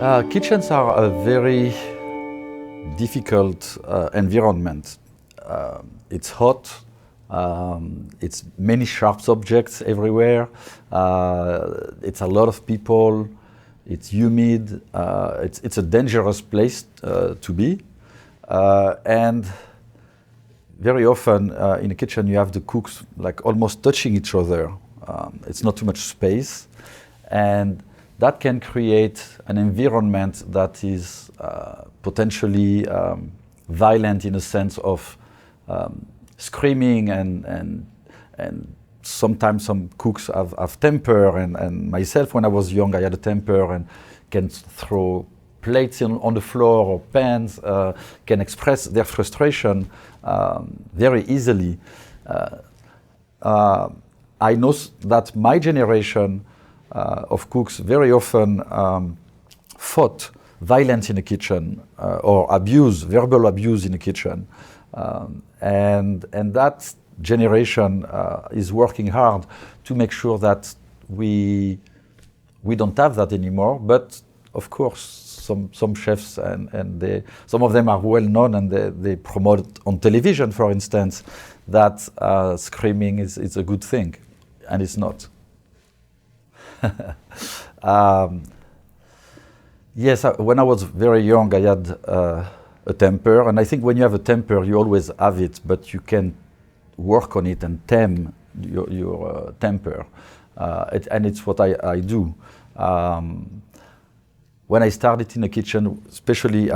Kitchens are a very difficult environment. It's hot, it's many sharp objects everywhere, it's a lot of people, it's humid, it's a dangerous place to be. And very often in a kitchen you have the cooks like almost touching each other. It's not too much space, and that can create an environment that is potentially violent in a sense of screaming and sometimes some cooks have temper, and myself when I was young I had a temper and can throw plates on the floor or pans, can express their frustration very easily. I know that my generation of cooks very often fought violence in the kitchen or abuse, verbal abuse in the kitchen. And that generation is working hard to make sure that we don't have that anymore. But of course, some chefs and some of them are well known, and they promote on television, for instance, that screaming is a good thing, and it's not. Yes, when I was very young, I had a temper, and I think when you have a temper, you always have it, but you can work on it and tame your temper, and it's what I do. When I started in the kitchen, especially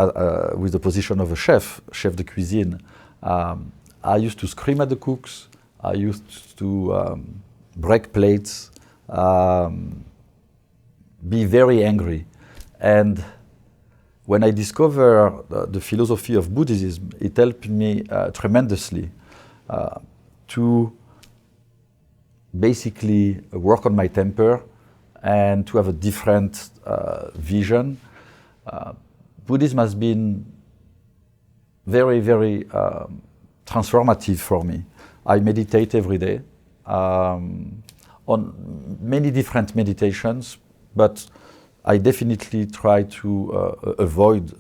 with the position of a chef de cuisine, I used to scream at the cooks, I used to break plates, be very angry. And when I discovered the philosophy of Buddhism, it helped me tremendously to basically work on my temper and to have a different vision. Buddhism has been very, very transformative for me. I meditate every day on many different meditations, but I definitely try to avoid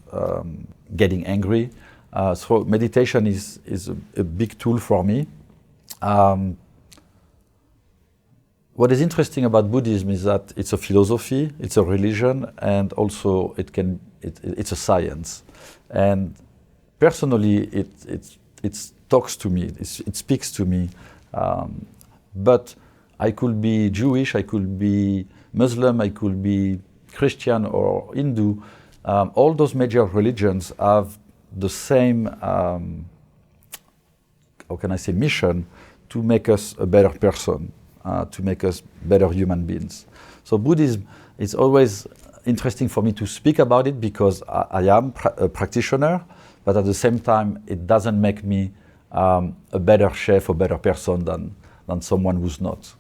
getting angry. So meditation is a big tool for me. What is interesting about Buddhism is that it's a philosophy, it's a religion, and also it's a science. And personally, it talks to me, it speaks to me. But I could be Jewish, I could be Muslim, I could be Christian or Hindu. All those major religions have the same, how can I say, mission to make us a better person, to make us better human beings. So Buddhism is always interesting for me to speak about it because I am a practitioner, but at the same time, it doesn't make me a better chef or better person than someone who's not.